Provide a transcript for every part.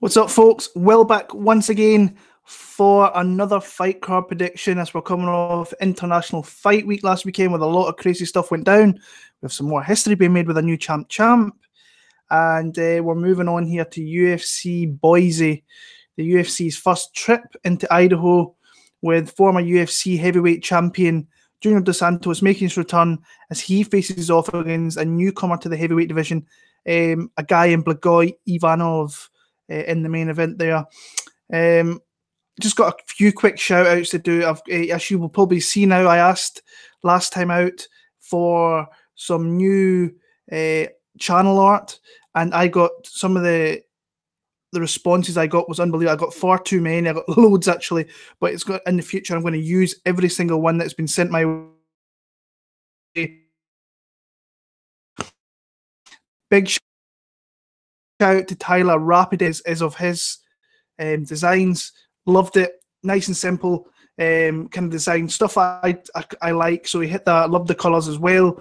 What's up, folks? Well, back once again for another fight card prediction as we're coming off International Fight Week last weekend with a lot of crazy stuff went down. We have some more history being made with a new champ. And we're moving on here to UFC Boise, the UFC's first trip into Idaho with former UFC heavyweight champion Junior Dos Santos making his return as he faces off against a newcomer to the heavyweight division, a guy in Blagoy, Ivanov, in the main event there. Just got a few quick shout outs to do. As you will probably see now, I asked last time out for some new channel art, and I got some of the responses I got was unbelievable. I got far too many. I got loads actually, but it's got in the future. I'm going to use every single one that's been sent my way. Big shout out to Tyler. Rapid is of his designs. Loved it. Nice and simple kind of design stuff I like. So he hit that. Loved the colours as well.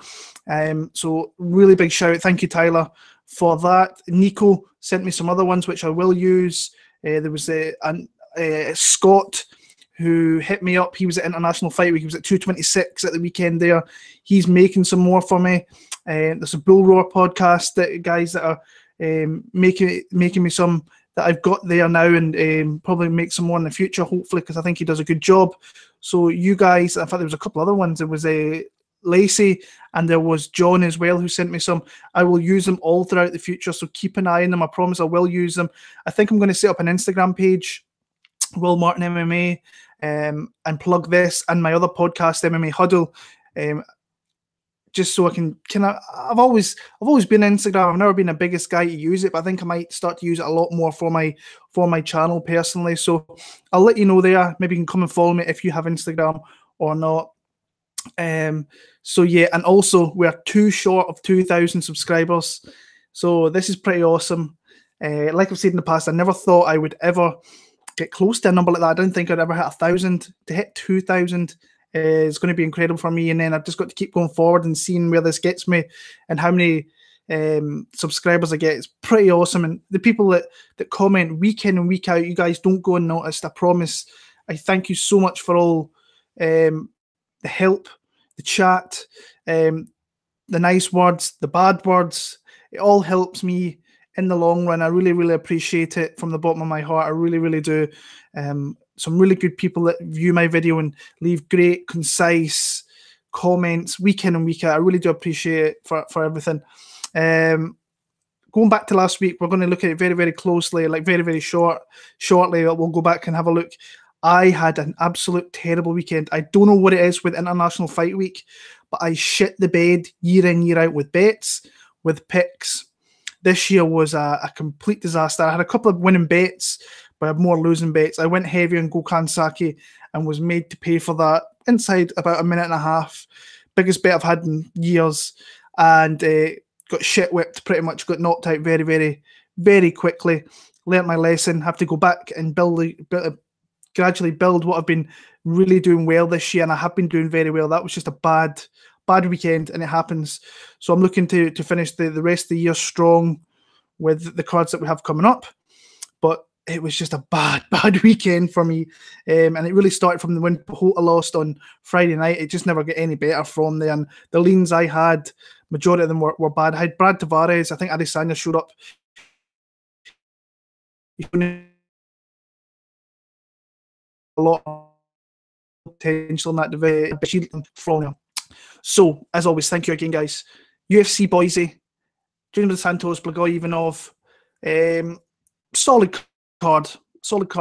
So really big shout out. Thank you, Tyler, for that. Niko sent me some other ones which I will use. There was a Scott who hit me up. He was at International Fight Week. He was at 226 at the weekend there. He's making some more for me. There's a Bull Roar podcast that guys that are making me some that I've got there now, and probably make some more in the future, hopefully, because I think he does a good job. So you guys, in fact, there was a couple other ones. There was a Lacey and there was John as well who sent me some. I will use them all throughout the future, so keep an eye on them. I promise I will use them. I think I'm going to set up an Instagram page, Will Martin MMA, and plug this and my other podcast, MMA Huddle, just so I can I've always been Instagram. I've never been the biggest guy to use it, but I think I might start to use it a lot more for my channel personally. So I'll let you know there. Maybe you can come and follow me if you have Instagram or not. So yeah, and also we're too short of 2,000 subscribers. So this is pretty awesome. Like I've said in the past, I never thought I would ever get close to a number like that. I didn't think I'd ever hit 1,000. To hit 2,000 is going to be incredible for me. And then I've just got to keep going forward and seeing where this gets me and how many subscribers I get. It's pretty awesome. And the people that comment week in and week out, you guys don't go unnoticed. I promise. I thank you so much for all the help, the chat, the nice words, the bad words. It all helps me in the long run. I really, really appreciate it from the bottom of my heart. I really, really do. Some really good people that view my video and leave great, concise comments week in and week out. I really do appreciate it for everything. Going back to last week, we're going to look at it very, very closely, like very, very shortly. We'll go back and have a look. I had an absolute terrible weekend. I don't know what it is with International Fight Week, but I shit the bed year in, year out with bets, with picks. This year was a complete disaster. I had a couple of winning bets, but I had more losing bets. I went heavy on Gokhan Saki and was made to pay for that inside about a minute and a half. Biggest bet I've had in years. And got shit whipped pretty much. Got knocked out very, very, very quickly. Learnt my lesson. Have to go back and gradually build what I've been really doing well this year. And I have been doing very well. That was just a bad weekend, and it happens. So I'm looking to finish the rest of the year strong with the cards that we have coming up. But it was just a bad weekend for me. And it really started from the win Pahota lost on Friday night. It just never got any better from there. And the leans I had, majority of them were bad. I had Brad Tavares. I think Adesanya showed up. A lot of potential in that division from him. So, as always, thank you again, guys. UFC Boise, Junior Dos Santos, Blagoy, Ivanov. Solid card.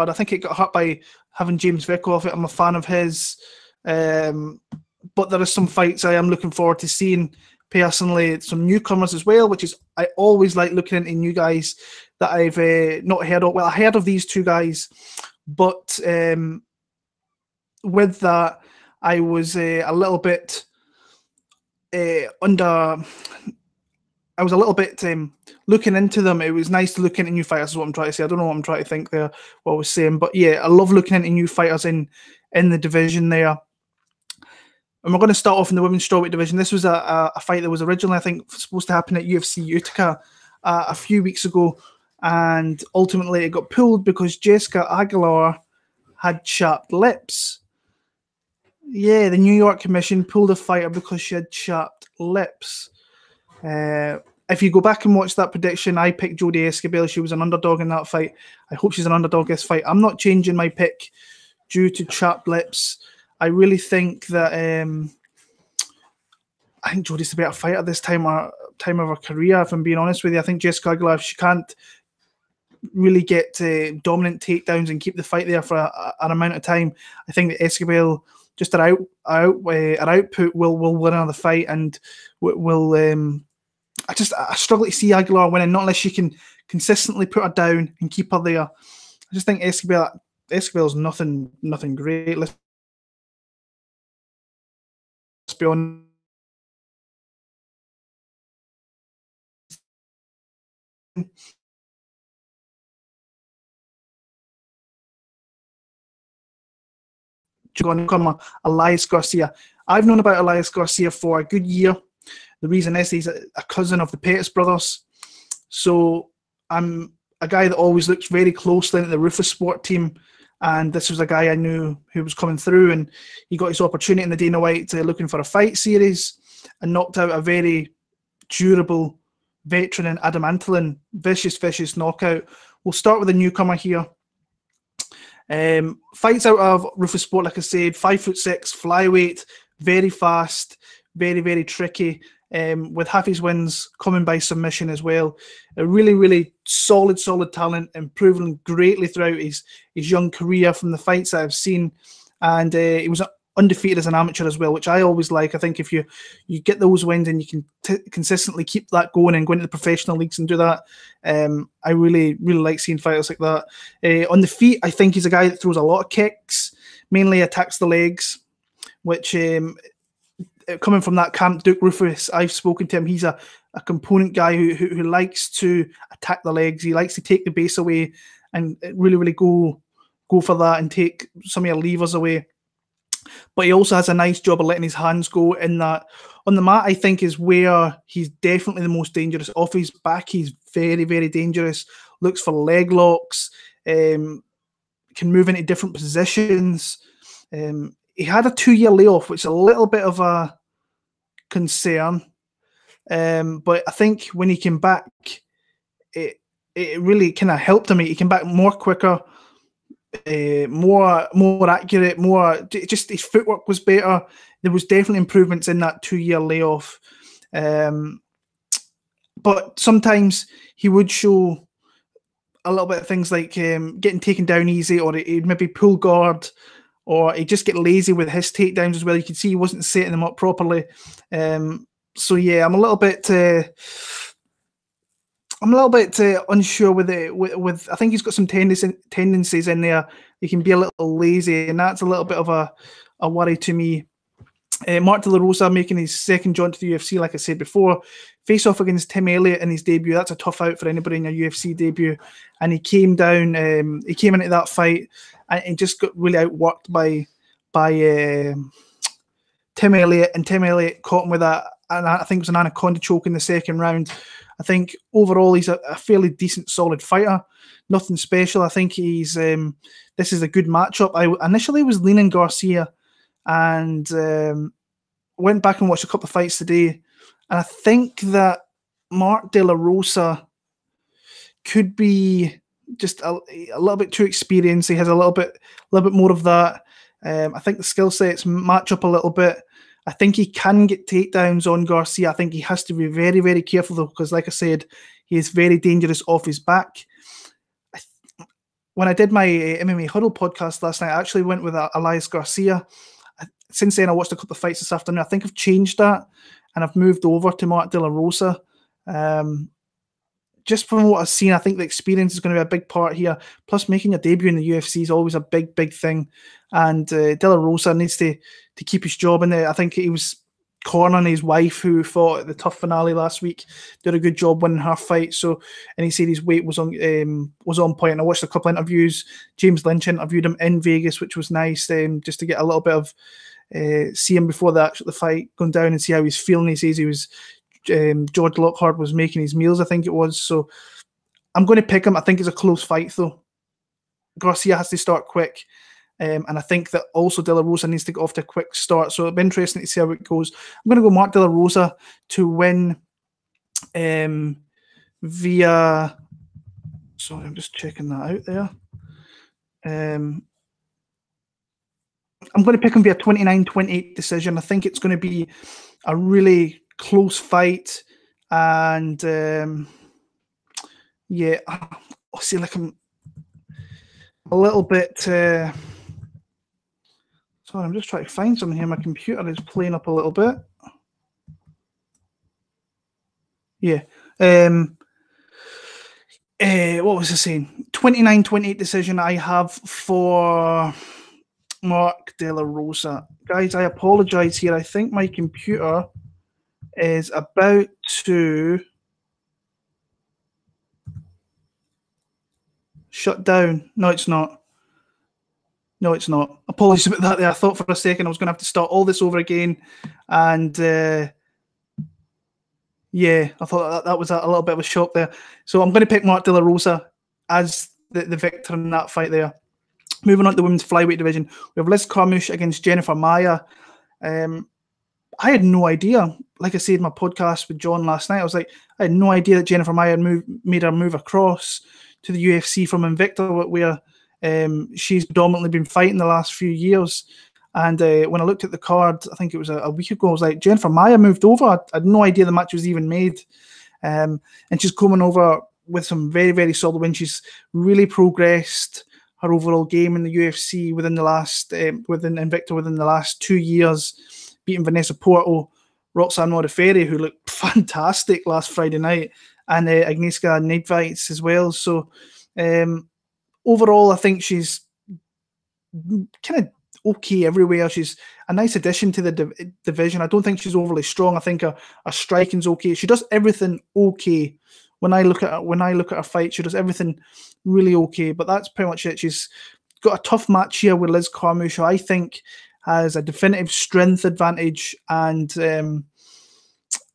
I think it got hurt by having James Vick off it. I'm a fan of his. But there are some fights I am looking forward to seeing personally. Some newcomers as well, which is, I always like looking into new guys that I've not heard of. Well, I heard of these two guys, but with that, I was a little bit looking into them. It was nice to look into new fighters, is what I'm trying to say. I don't know what I'm trying to think there, what I was saying. But yeah, I love looking into new fighters in the division there. And we're going to start off in the women's strawweight division. This was a fight that was originally, I think, supposed to happen at UFC Utica a few weeks ago. and ultimately it got pulled because Jessica Aguilar had chapped lips. Yeah, the New York Commission pulled a fighter because she had chapped lips. If you go back and watch that prediction, I picked Jodie Escobar. She was an underdog in that fight. I hope she's an underdog this fight. I'm not changing my pick due to chapped lips. I really think that I think Jodie's the better fighter this time of her career, if I'm being honest with you. I think Jessica Aguilar, if she can't really get dominant takedowns and keep the fight there for an amount of time, I think that Escobar, just her output will win another fight, and will. I struggle to see Aguilar winning, not unless she can consistently put her down and keep her there. I just think Escobar's nothing great. Let's be honest. Newcomer Elias Garcia. I've known about Elias Garcia for a good year. The reason is he's a cousin of the Perez brothers. So I'm a guy that always looks very closely at the Rufus Sport team. And this was a guy I knew who was coming through, and he got his opportunity in the Dana White looking for a fight series and knocked out a very durable veteran in Adam Antolin. Vicious knockout. We'll start with a newcomer here. Fights out of Rufus Sport, like I said, 5'6", flyweight, very fast, very tricky. With half his wins coming by submission as well. A really solid talent, improving greatly throughout his young career from the fights that I've seen. And he was undefeated as an amateur as well, which I always like. I think if you get those wins and you can consistently keep that going and go into the professional leagues and do that, I really like seeing fighters like that. On the feet, I think he's a guy that throws a lot of kicks, mainly attacks the legs, which coming from that camp, Duke Rufus, I've spoken to him. He's a component guy who likes to attack the legs. He likes to take the base away and really go for that and take some of your levers away. But he also has a nice job of letting his hands go in that. On the mat, I think, is where he's definitely the most dangerous. Off his back, he's very dangerous. Looks for leg locks. Can move into different positions. He had a 2-year layoff, which is a little bit of a concern. But I think when he came back, it really kind of helped him. He came back more quicker, more accurate, just his footwork was better. There was definitely improvements in that 2-year layoff. But sometimes he would show a little bit of things like getting taken down easy, or he'd maybe pull guard, or he'd just get lazy with his takedowns as well. You could see he wasn't setting them up properly. So yeah, I'm a little bit unsure with it. With I think he's got some tendencies in there. He can be a little lazy, and that's a little bit of a worry to me. Mark De La Rosa making his second jaunt to the UFC, like I said before. Face off against Tim Elliott in his debut. That's a tough out for anybody in a UFC debut. And he came down, he came into that fight and just got really outworked by Tim Elliott. And Tim Elliott caught him with and I think it was an anaconda choke in the second round. I think overall he's a fairly decent, solid fighter. Nothing special. I think he's this is a good matchup. I initially was leaning Garcia, and went back and watched a couple of fights today, and I think that Mark De La Rosa could be just a little bit too experienced. He has a little bit more of that. I think the skill sets match up a little bit. I think he can get takedowns on Garcia. I think he has to be very, very careful though, because like I said, he is very dangerous off his back. When I did my MMA Huddle podcast last night, I actually went with Elias Garcia. Since then, I watched a couple of fights this afternoon. I think I've changed that, and I've moved over to Mark De La Rosa. Just from what I've seen, I think the experience is going to be a big part here. Plus, making your debut in the UFC is always a big thing. And De La Rosa needs to keep his job in there. I think he was cornering his wife, who fought at the tough finale last week. Did a good job winning her fight. So, and he said his weight was on point. And I watched a couple of interviews. James Lynch interviewed him in Vegas, which was nice, just to get a little bit of see him before the fight, going down and see how he's feeling. He says he was George Lockhart was making his meals, I think it was. So I'm going to pick him. I think it's a close fight, though. Garcia has to start quick. And I think that also De La Rosa needs to get off to a quick start. So it'll be interesting to see how it goes. I'm going to go Mark De La Rosa to win via... Sorry, I'm just checking that out there. I'm going to pick him via 29-28 decision. I think it's going to be a really close fight. And yeah, I'll see, like, I'm a little bit... sorry, I'm just trying to find something here. My computer is playing up a little bit. Yeah. What was I saying? 29-28 decision I have for Mark De La Rosa. Guys, I apologize here. I think my computer is about to shut down. No, it's not. No, it's not. Apologies about that there. I thought for a second I was going to have to start all this over again. And yeah, I thought that was a little bit of a shock there. So I'm going to pick Mark De La Rosa as the victor in that fight there. Moving on to the women's flyweight division, we have Liz Carmouche against Jennifer Maia. I had no idea. Like I said in my podcast with John last night, I had no idea that Jennifer Maia made her move across to the UFC from Invicta, where she's predominantly been fighting the last few years. And when I looked at the card, I think it was a week ago, I was like, Jennifer Maia moved over. I had no idea the match was even made. And she's coming over with some very, very solid wins. She's really progressed her overall game in the UFC within Invicta within the last 2 years, beating Vanessa Porto, Roxanne Modafferi, who looked fantastic last Friday night, and Agnieszka Neidweitz as well. So overall, I think she's kind of okay everywhere. She's a nice addition to the division. I don't think she's overly strong. I think her striking's okay. She does everything okay. When I look at her fight, she does everything really okay. But that's pretty much it. She's got a tough match here with Liz Carmouche, who I think has a definitive strength advantage, and I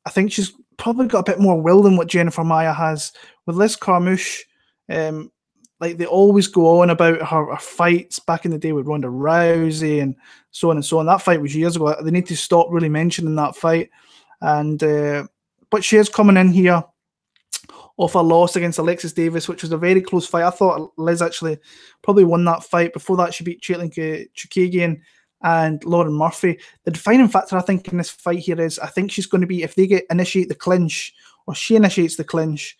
think she's probably got a bit more will than what Jennifer Maia has. With Liz Carmouche, like, they always go on about her fights back in the day with Ronda Rousey and so on and so on. That fight was years ago. They need to stop really mentioning that fight. And but she is coming in here off a loss against Alexis Davis, which was a very close fight. I thought Liz actually probably won that fight. Before that, she beat Caitlin Chukagian and Lauren Murphy. The defining factor, I think, in this fight here is I think she's going to be, if they initiate the clinch, or she initiates the clinch,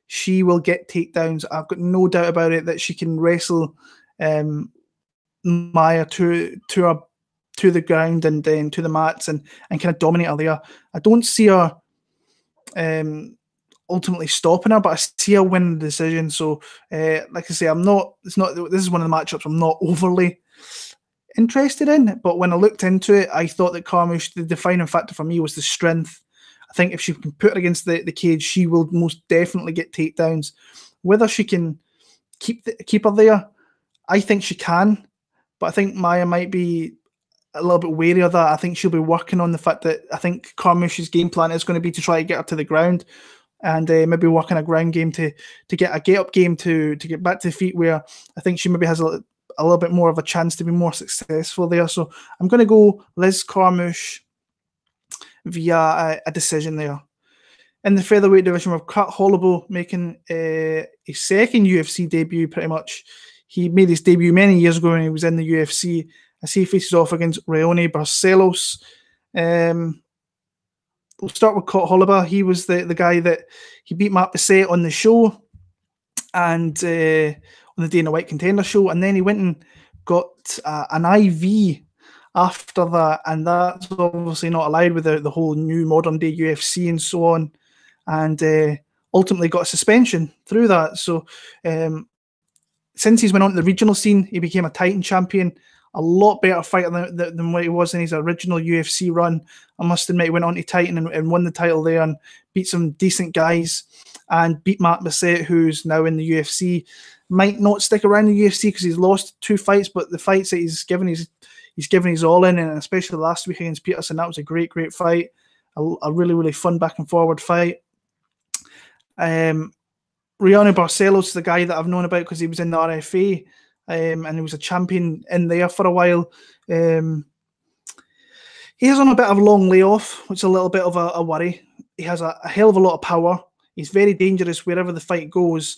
she will get takedowns. I've got no doubt about it that she can wrestle Maia to the ground and then to the mats and kind of dominate her there. I don't see her ultimately stopping her, but I see her winning the decision. So, like I say, this is one of the matchups I'm not overly interested in. But when I looked into it, I thought that Carmouche, the defining factor for me was the strength. I think if she can put her against the cage, she will most definitely get takedowns. Whether she can keep her there, I think she can. But I think Maia might be a little bit wary of that. I think she'll be working on the fact that I think Carmouche's game plan is going to be to try to get her to the ground, and maybe work on a ground game to get a get-up game to get back to the feet, where I think she maybe has a little bit more of a chance to be more successful there. So I'm going to go Liz Carmouche via a decision there. In the featherweight division, we've got Holobaugh making a second UFC debut, pretty much. He made his debut many years ago when he was in the UFC, as he faces off against Raoni Barcelos. We'll start with Holobaugh. He was the guy that he beat Matt Bissett on the show, and on the Dana White Contender show, and then he went and got an IV after that, and that's obviously not allowed with the whole new modern day UFC and so on, and ultimately got a suspension through that. So since he's went on to the regional scene, he became a Titan champion, a lot better fighter than what he was in his original UFC run. I must admit, he went on to Titan and won the title there and beat some decent guys, and beat Matt Bissett, who's now in the UFC. Might not stick around in the UFC because he's lost 2 fights, but the fights that he's given his all in, and especially last week against Peterson, that was a great fight, a really, really fun back and forward fight. Raoni Barcelos is the guy that I've known about because he was in the RFA, and he was a champion in there for a while. He is on a bit of a long layoff, which is a little bit of a worry. He has a hell of a lot of power. He's very dangerous wherever the fight goes,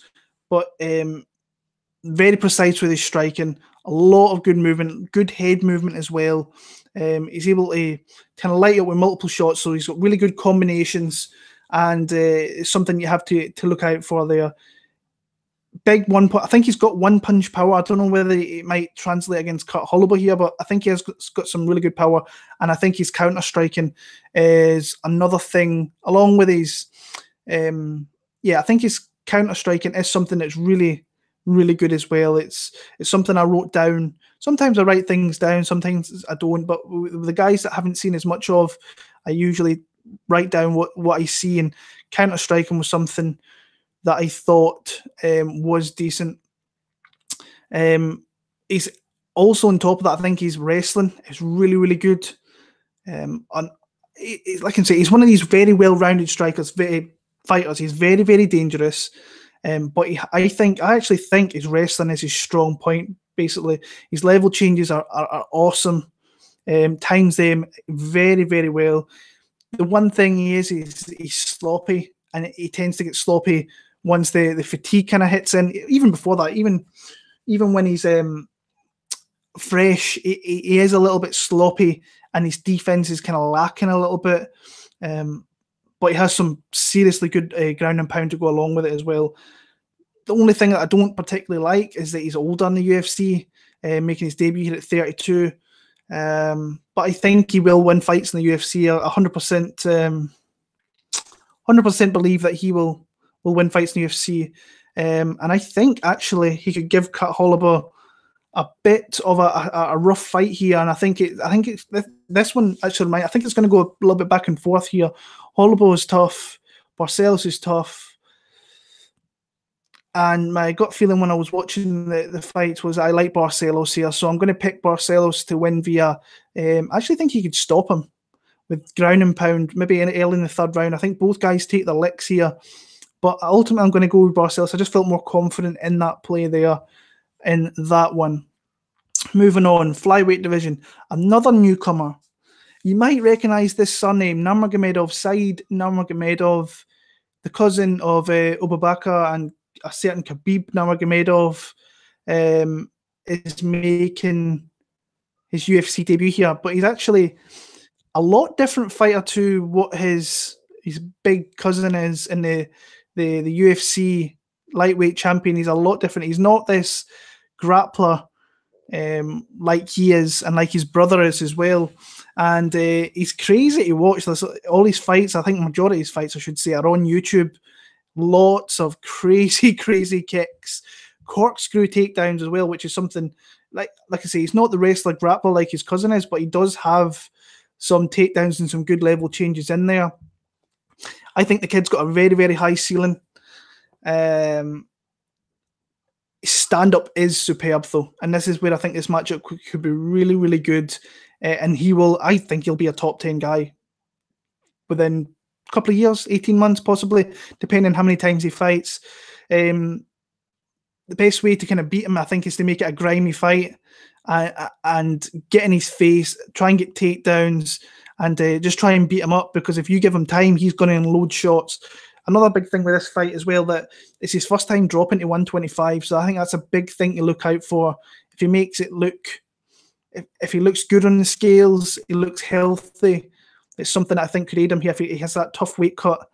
but very precise with his striking. A lot of good movement, good head movement as well. He's able to kind of light up with multiple shots, so he's got really good combinations, and it's something you have to look out for there. Big one punch. I think he's got one punch power. I don't know whether it might translate against Holobaugh here, but I think he has got some really good power, and I think his counter striking is another thing along with his. I think his counter striking is something that's really, really good as well. It's something I wrote down. Sometimes I write things down, sometimes I don't. But with the guys that I haven't seen as much of, I usually write down what I see, and counter striking was something that I thought was decent. He's also on top of that. I think his wrestling is really, really good. Like I can say, he's one of these very well-rounded strikers, fighters. He's very, very dangerous. But I actually think his wrestling is his strong point. Basically, his level changes are awesome. Times them very, very well. The one thing he's sloppy, and he tends to get sloppy once the fatigue kind of hits in. Even before that, even when he's fresh, he is a little bit sloppy, and his defense is kind of lacking a little bit. But he has some seriously good ground and pound to go along with it as well. The only thing that I don't particularly like is that he's older in the UFC, making his debut here at 32. But I think he will win fights in the UFC. 100% believe that he will win fights in the UFC. And I think actually he could give Holobaugh a bit of a rough fight here. And I think this one actually I think it's going to go a little bit back and forth here. Holobaugh is tough. Barcelos is tough. And my gut feeling when I was watching the fights was I like Barcelos here. So I'm going to pick Barcelos to win via... I actually think he could stop him with ground and pound, maybe early in the third round. I think both guys take the licks here. But ultimately, I'm going to go with Barcelos. I just felt more confident in that play there, in that one. Moving on, flyweight division. Another newcomer. You might recognize this surname, Nurmagomedov, Said Nurmagomedov, the cousin of Holobaugh and a certain Khabib Nurmagomedov, is making his UFC debut here. But he's actually a lot different fighter to what his big cousin is in the UFC lightweight champion. He's a lot different. He's not this grappler like he is and like his brother is as well. And he's crazy to watch. All his fights, I think majority of his fights, I should say, are on YouTube. Lots of crazy, crazy kicks, corkscrew takedowns as well, which is something, like I say, he's not the wrestler grappler like his cousin is, but he does have some takedowns and some good level changes in there. I think the kid's got a very, very high ceiling. Stand-up is superb, though. And this is where I think this matchup could be really, really good. And I think he'll be a top 10 guy within a couple of years, 18 months possibly, depending on how many times he fights. The best way to kind of beat him, I think, is to make it a grimy fight and get in his face, try and get takedowns, and just try and beat him up, because if you give him time, he's going to unload shots. Another big thing with this fight as well, that it's his first time dropping to 125, so I think that's a big thing to look out for. If he makes it look, if he looks good on the scales, he looks healthy, it's something I think could aid him here. If he has that tough weight cut,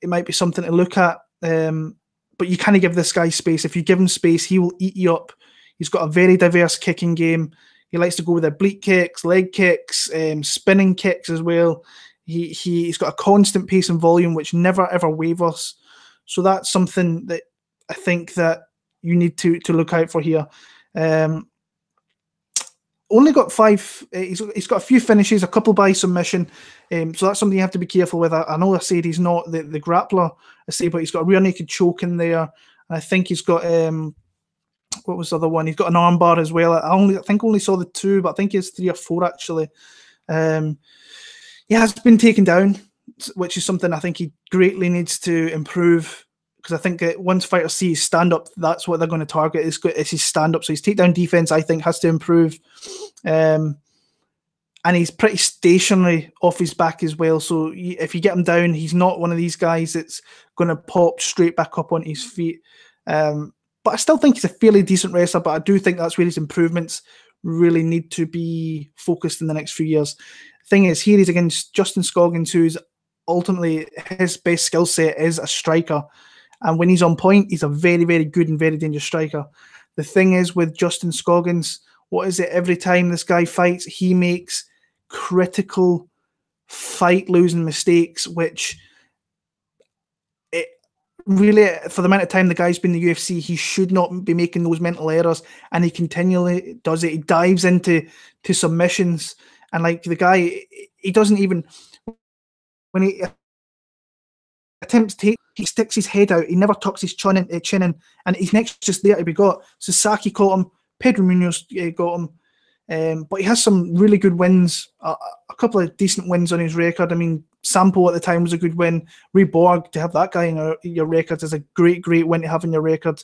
it might be something to look at. But you kind of give this guy space. If you give him space, he will eat you up. He's got a very diverse kicking game. He likes to go with oblique kicks, leg kicks, spinning kicks as well. He's got a constant pace and volume which never ever wavers. So that's something that I think that you need to look out for here. Only got 5. He's got a few finishes, a couple by submission. So that's something you have to be careful with. I know I said he's not the grappler, but he's got a rear naked choke in there. And I think he's got what was the other one? He's got an armbar as well. I think only saw the 2, but I think he has 3 or 4 actually. He has been taken down, which is something I think he greatly needs to improve because I think that once fighters see his stand-up, that's what they're going to target. It's his stand-up. So his takedown defense, I think, has to improve. And he's pretty stationary off his back as well. So if you get him down, he's not one of these guys that's going to pop straight back up on his feet. But I still think he's a fairly decent wrestler, but I do think that's where his improvements really need to be focused in the next few years. The thing is, here he's against Justin Scoggins, who's ultimately his best skill set is a striker. And when he's on point, he's a very, very good and very dangerous striker. The thing is with Justin Scoggins, what is it? Every time this guy fights, he makes critical fight-losing mistakes, which it really, for the amount of time the guy's been in the UFC, he should not be making those mental errors, and he continually does it. He dives into submissions, and like the guy, he doesn't even, when he attempts to take, he sticks his head out, he never tucks his chin in, and his neck's just there to be got. Sasaki caught him, Pedro Munoz got him, but he has some really good wins, a couple of decent wins on his record. I mean, Sampo at the time was a good win. Reborg, to have that guy in your record is a great, great win to have in your record.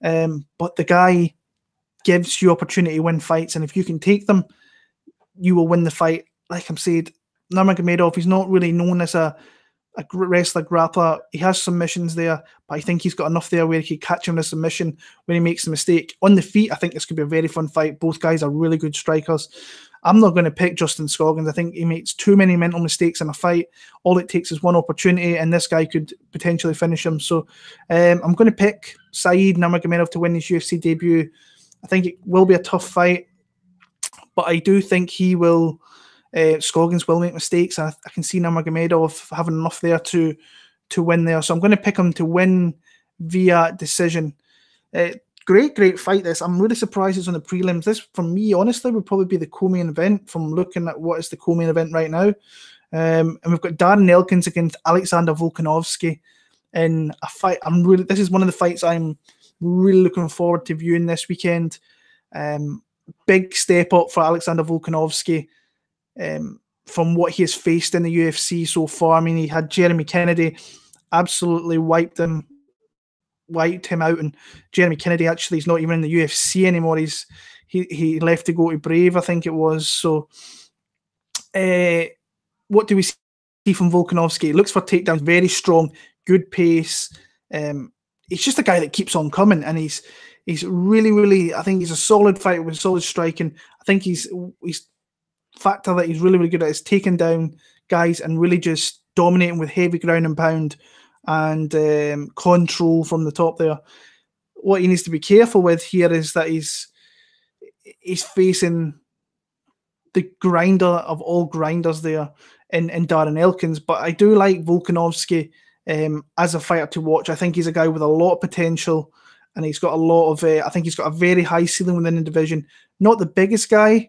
But the guy gives you opportunity to win fights, and if you can take them, you will win the fight. Like I'm saying, Nurmagomedov, he's not really known as a wrestler grappler. He has submissions there, but I think he's got enough there where he can catch him in a submission when he makes a mistake. On the feet, I think this could be a very fun fight. Both guys are really good strikers. I'm not going to pick Justin Scoggins. I think he makes too many mental mistakes in a fight. All it takes is one opportunity, and this guy could potentially finish him. So I'm going to pick Saeed Nurmagomedov to win his UFC debut. I think it will be a tough fight, but I do think he will. Scoggins will make mistakes. I can see Nurmagomedov having enough there to win there. So I'm going to pick him to win via decision. Great fight this. I'm really surprised it's on the prelims. This, for me, honestly, would probably be the co-main event from looking at what is the co-main event right now. And we've got Darren Elkins against Alexander Volkanovski in a fight. This is one of the fights I'm really looking forward to viewing this weekend. Big step up for Alexander Volkanovski. From what he has faced in the UFC so far. I mean, he had Jeremy Kennedy absolutely wiped him out, and Jeremy Kennedy actually is not even in the UFC anymore. He left to go to Brave, I think it was. So what do we see from Volkanovski? He looks for takedowns, very strong, good pace. He's just a guy that keeps on coming, and he's really, really, I think he's a solid fighter with solid striking. I think he's factor that he's really, really good at is taking down guys and really just dominating with heavy ground and pound and control from the top there. What he needs to be careful with here is that he's facing the grinder of all grinders there in Darren Elkins. But I do like Volkanovski as a fighter to watch. I think he's a guy with a lot of potential, and he's got a lot of, I think he's got a very high ceiling within the division. Not the biggest guy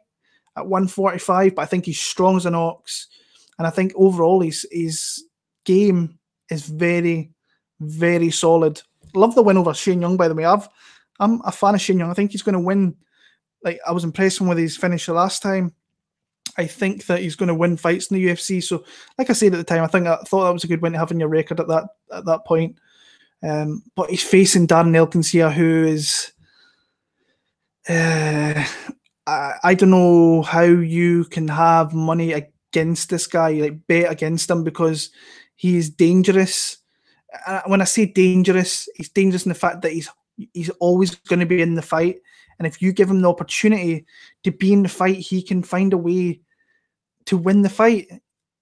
at 145, but I think he's strong as an ox, and I think overall his game is very, very solid. Love the win over Shane Young, by the way. I'm a fan of Shane Young. I think he's going to win. Like, I was impressed with his finish the last time. I think that he's going to win fights in the UFC. So, like I said at the time, I thought that was a good win to have in your record at that point. But he's facing Darren Elkins here, who is. I don't know how you can have money against this guy, like bet against him, because he is dangerous. When I say dangerous, he's dangerous in the fact that he's always going to be in the fight, and if you give him the opportunity to be in the fight, he can find a way to win the fight.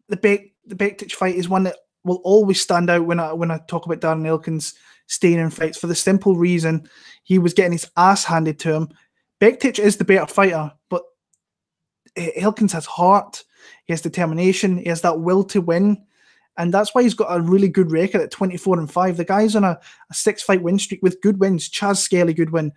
The Bektic fight is one that will always stand out when I talk about Darren Elkins staying in fights, for the simple reason he was getting his ass handed to him. Bektic is the better fighter, but Elkins has heart, he has determination, he has that will to win, and that's why he's got a really good record at 24-5. The guy's on a 6-fight win streak with good wins. Chaz Skelly, good win.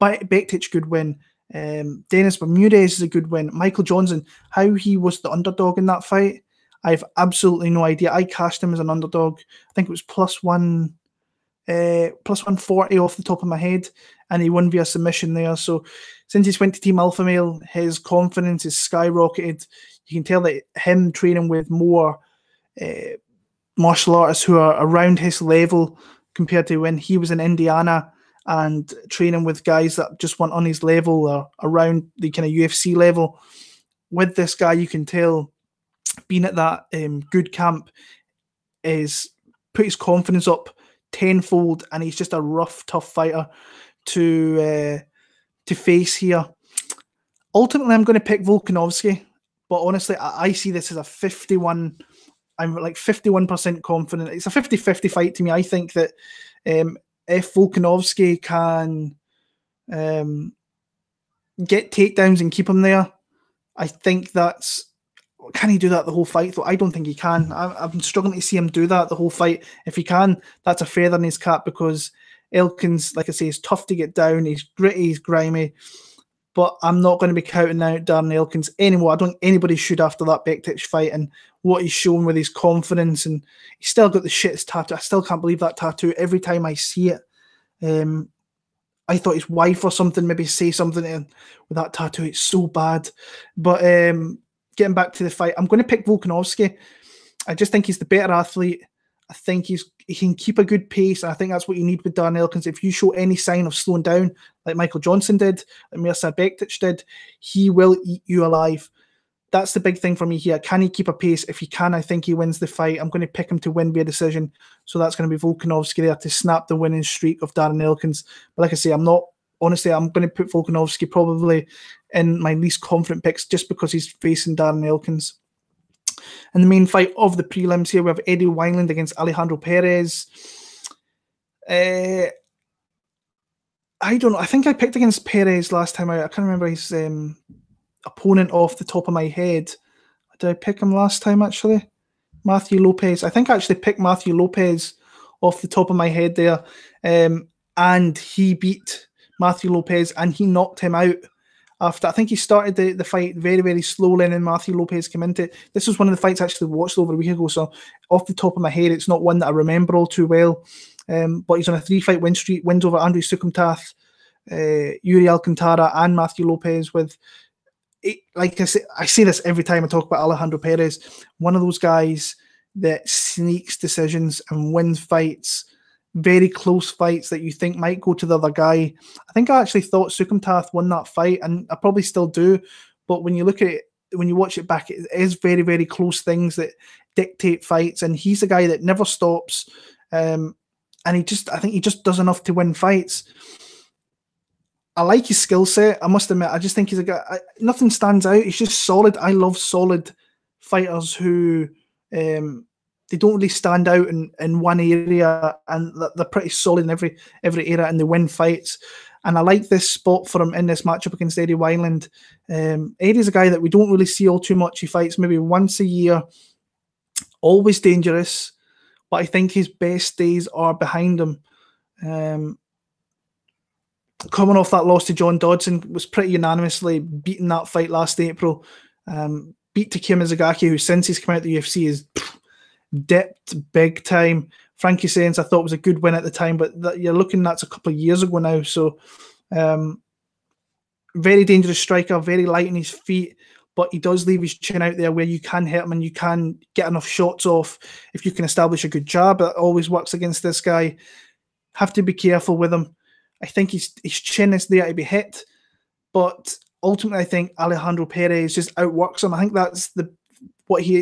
Bektic, good win. Dennis Bermudez is a good win. Michael Johnson, how he was the underdog in that fight, I have absolutely no idea. I cashed him as an underdog. I think it was plus 140 off the top of my head, and he won via submission there. So since he's went to Team Alpha Male, his confidence is skyrocketed. You can tell that him training with more martial artists who are around his level compared to when he was in Indiana and training with guys that just weren't on his level or around the kind of UFC level. With this guy, you can tell being at that good camp is put his confidence up tenfold, and he's just a rough, tough fighter to face here. Ultimately, I'm going to pick Volkanovski, but honestly, I see this as a 51. I'm like 51% confident. It's a 50-50 fight to me. I think that if Volkanovski can get takedowns and keep him there, I think that's... Can he do that the whole fight, though? I don't think he can. I'm struggling to see him do that the whole fight. If he can, that's a feather in his cap, because Elkins, like I say, is tough to get down. He's gritty, he's grimy. But I'm not going to be counting out Darren Elkins anymore. I don't think anybody should after that Bektic fight and what he's shown with his confidence. And he's still got the shittest tattoo. I still can't believe that tattoo every time I see it. I thought his wife or something maybe say something to him with that tattoo. It's so bad. But getting back to the fight, I'm going to pick Volkanovski. I just think he's the better athlete. I think he can keep a good pace, and I think that's what you need with Darren Elkins. If you show any sign of slowing down, like Michael Johnson did, like Mirsad Bektic did, he will eat you alive. That's the big thing for me here. Can he keep a pace? If he can, I think he wins the fight. I'm going to pick him to win via decision. So that's going to be Volkanovski there to snap the winning streak of Darren Elkins. But like I say, I'm going to put Volkanovski probably in my least confident picks just because he's facing Darren Elkins. In the main fight of the prelims here, we have Eddie Wineland against Alejandro Perez. I don't know. I think I picked against Perez last time out. I can't remember his opponent off the top of my head. Did I pick him last time, actually? Matthew Lopez. I think I actually picked Matthew Lopez off the top of my head there. And he beat Matthew Lopez and he knocked him out. After, I think he started the fight very, very slowly, and then Matthew Lopez came into it. This was one of the fights I actually watched over a week ago, so off the top of my head, it's not one that I remember all too well. But he's on a 3-fight win streak, wins over Andrei Sukumtath, Yuri Alcantara, and Matthew Lopez. Like I say this every time I talk about Alejandro Perez, one of those guys that sneaks decisions and wins fights. Very close fights that you think might go to the other guy. I think I actually thought Sukumtath won that fight, and I probably still do. But when you look at it, when you watch it back, it is very, very close things that dictate fights. And he's a guy that never stops. And I think he just does enough to win fights. I like his skill set. I must admit, I just think he's a guy. Nothing stands out. He's just solid. I love solid fighters who. They don't really stand out in one area, and they're pretty solid in every area, and they win fights. And I like this spot for him in this matchup against Eddie Wineland. Eddie's a guy that we don't really see all too much. He fights maybe once a year, always dangerous, but I think his best days are behind him. Coming off that loss to John Dodson, was pretty unanimously beaten that fight last April. Beat Takeya Mizugaki, who since he's come out of the UFC is dipped big time. Frankie Saenz I thought was a good win at the time, but you're looking, that's a couple of years ago now. So very dangerous striker, very light on his feet, but he does leave his chin out there where you can hit him and you can get enough shots off if you can establish a good jab. That always works against this guy. Have to be careful with him. I think his chin is there to be hit, but ultimately I think Alejandro Perez just outworks him. I think that's what he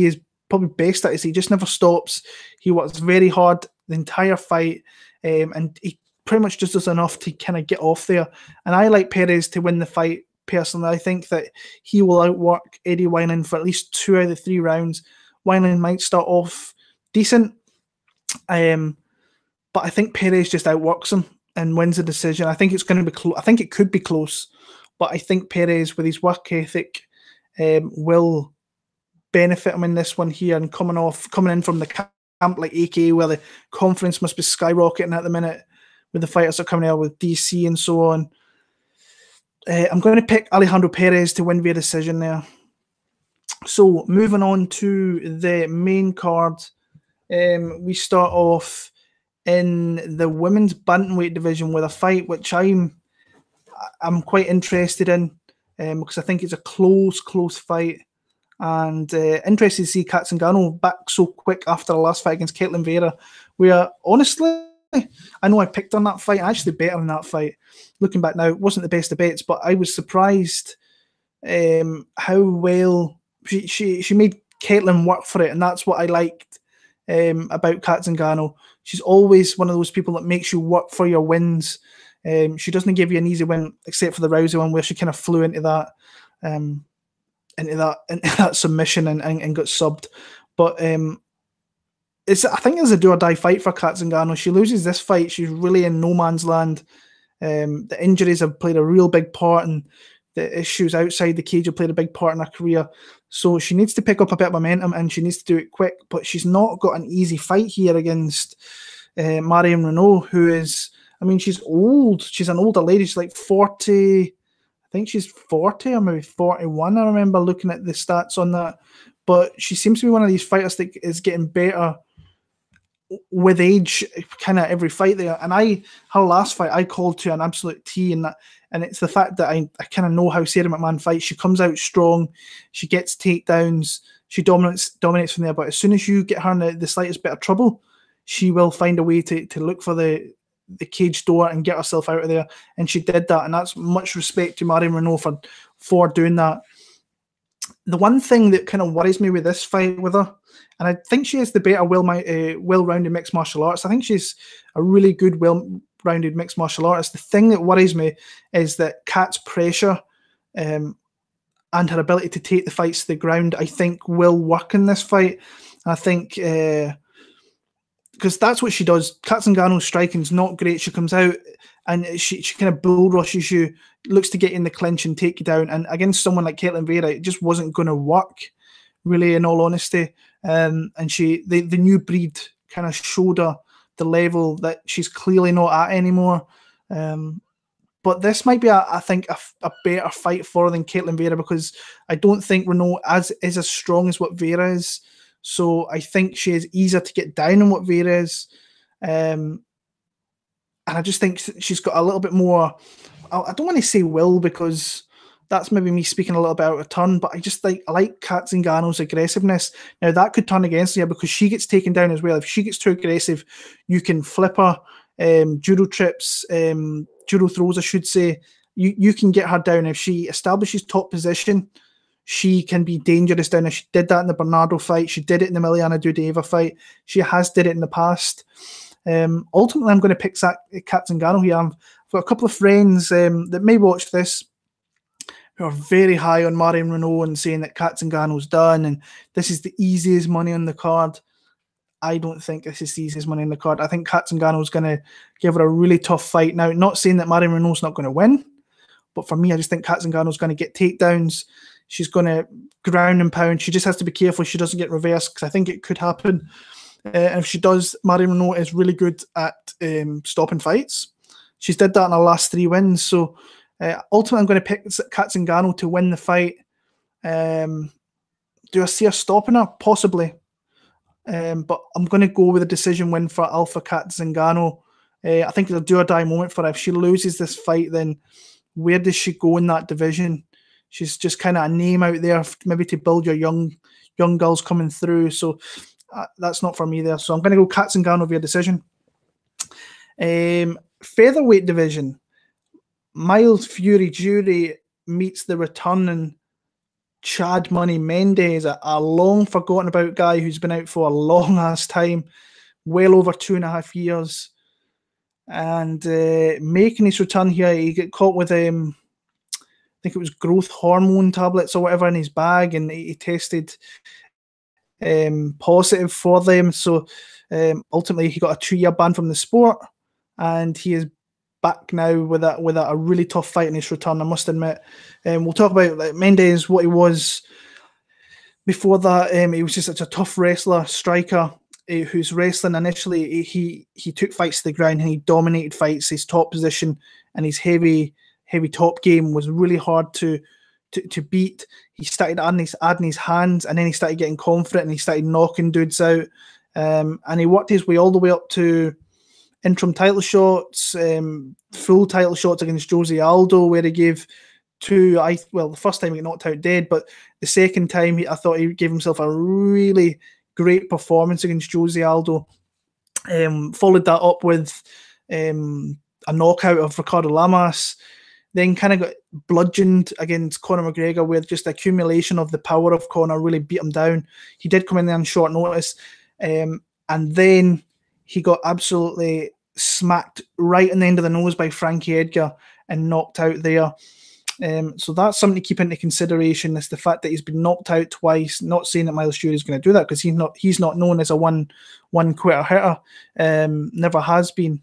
is probably best at, is he just never stops. He works very hard the entire fight, and he pretty much just does enough to kind of get off there. And I like Perez to win the fight personally. I think that he will outwork Eddie Wineland for at least 2 out of the 3 rounds. Wineland might start off decent, but I think Perez just outworks him and wins the decision. I think it's going to be close. I think it could be close, but I think Perez, with his work ethic, will benefit him in this one here, and coming in from the camp like AKA, where the confidence must be skyrocketing at the minute with the fighters that are coming out with DC and so on. I'm going to pick Alejandro Perez to win via decision there. So moving on to the main card, we start off in the women's bantamweight division with a fight which I'm quite interested in, because I think it's a close fight. And interested to see Zingano back so quick after the last fight against Caitlin Vera, where honestly, I know I picked on that fight. I actually bet on that fight. Looking back now, it wasn't the best of bets, but I was surprised how well she made Caitlin work for it, and that's what I liked about Kat Zingano. She's always one of those people that makes you work for your wins. She doesn't give you an easy win, except for the Rousey one, where she kind of flew into that submission and got subbed. But I think it's a do or die fight for Kat Zingano. She loses this fight, she's really in no man's land. The injuries have played a real big part, and the issues outside the cage have played a big part in her career. So she needs to pick up a bit of momentum, and she needs to do it quick. But she's not got an easy fight here against Marion Reneau, who is, I mean, she's old. She's an older lady. She's like 40. I think she's 40 or maybe 41. I remember looking at the stats on that. But she seems to be one of these fighters that is getting better with age, kind of every fight there. And her last fight, I called to an absolute T, and it's the fact that I kind of know how Sarah McMahon fights. She comes out strong, she gets takedowns, she dominates from there. But as soon as you get her in the slightest bit of trouble, she will find a way to look for the cage door and get herself out of there. And she did that, and that's much respect to Marion Reneau for doing that. The one thing that kind of worries me with this fight with her, and I think she is the better well-rounded mixed martial artist. I think she's a really good, well-rounded mixed martial artist. The thing that worries me is that Kat's pressure and her ability to take the fights to the ground, I think, will work in this fight. I think because that's what she does. Kat Zingano's striking is not great. She comes out and she kind of bull rushes you, looks to get in the clinch and take you down. And against someone like Caitlin Vera, it just wasn't going to work, really, in all honesty. And the new breed kind of showed her the level that she's clearly not at anymore. But this might be, I think, a better fight for her than Caitlin Vera, because I don't think Reneau is as strong as what Vera is. So I think she is easier to get down than what Vera is. And I just think she's got a little bit more, I don't want to say will, because that's maybe me speaking a little bit out of turn, but I like Kat Zingano's aggressiveness. Now, that could turn against her because she gets taken down as well. If she gets too aggressive, you can flip her, judo trips, judo throws, I should say. You can get her down. If she establishes top position, she can be dangerous down there. She did that in the Bernardo fight. She did it in the Miliana Dudeva fight. She has did it in the past. Ultimately, I'm going to pick Kat Zingano here. I've got a couple of friends that may watch this who are very high on Marion Reneau and saying that Kat Zingano's done and this is the easiest money on the card. I don't think this is the easiest money on the card. I think Kat Zingano's going to give her a really tough fight. Now, not saying that Marion Reneau's not going to win, but for me, I just think Kat Zingano's going to get takedowns. She's going to ground and pound. She just has to be careful she doesn't get reversed, because I think it could happen. And if she does, Marion Reneau is really good at stopping fights. She's did that in her last 3 wins. So ultimately, I'm going to pick Kat Zingano to win the fight. Do I see her stopping her? Possibly. But I'm going to go with a decision win for Alpha Kat Zingano. I think it'll do or die moment for her. If she loses this fight, then where does she go in that division? She's just kind of a name out there, maybe to build your young girls coming through. So that's not for me there. So I'm going to go Kat Zingano via decision. Featherweight division. Myles Fury Jury meets the returning Chad Money Mendes, a long forgotten about guy who's been out for a long ass time, well over 2.5 years. And making his return here, he got caught with I think it was growth hormone tablets or whatever in his bag, and he tested positive for them. So ultimately, he got a 2-year ban from the sport, and he is back now with a really tough fight in his return, I must admit. We'll talk about Mendes, what he was before that. He was just such a tough wrestler, striker, who's wrestling initially. He took fights to the ground and he dominated fights. His top position and his heavy top game was really hard to beat. He started adding his hands, and then he started getting confident and he started knocking dudes out. And he worked his way all the way up to interim title shots, full title shots against Jose Aldo, where he gave the first time he got knocked out dead, but the second time I thought he gave himself a really great performance against Jose Aldo. Followed that up with a knockout of Ricardo Lamas. Then kind of got bludgeoned against Conor McGregor, where just the accumulation of the power of Conor really beat him down. He did come in there on short notice. And then he got absolutely smacked right in the end of the nose by Frankie Edgar and knocked out there. So that's something to keep into consideration, is the fact that he's been knocked out twice. Not saying that Myles Jury is going to do that, because he's not known as a one quitter hitter. Never has been.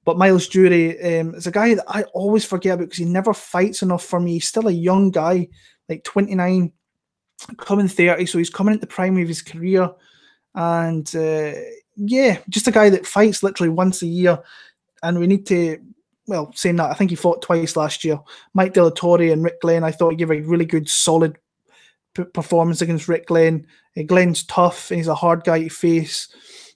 But Myles Jury is a guy that I always forget about because he never fights enough for me. He's still a young guy, like 29, coming 30, so he's coming at the prime of his career. And just a guy that fights literally once a year. And we need to, well, saying that, I think he fought twice last year. Mike De La Torre and Rick Glenn, I thought he gave a really good, solid performance against Rick Glenn. Glenn's tough and he's a hard guy to face,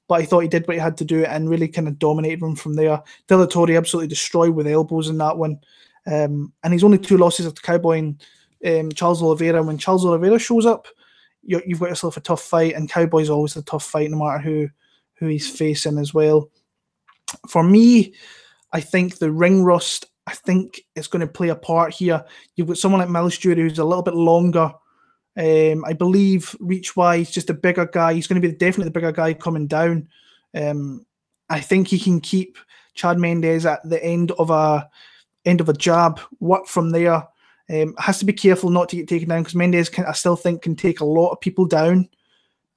but I thought he did what he had to do and really kind of dominated him from there. De La Torre absolutely destroyed with elbows in that one. And he's only 2 losses to Cowboy and Charles Oliveira. When Charles Oliveira shows up, you've got yourself a tough fight, and Cowboy's always a tough fight no matter who he's facing as well. For me, I think the ring rust, I think it's going to play a part here. You've got someone like Myles Jury who's a little bit longer. I believe reach-wise, just a bigger guy. He's going to be definitely the bigger guy coming down. I think he can keep Chad Mendes at the end of a jab, work from there. Has to be careful not to get taken down, because Mendes, I still think, can take a lot of people down.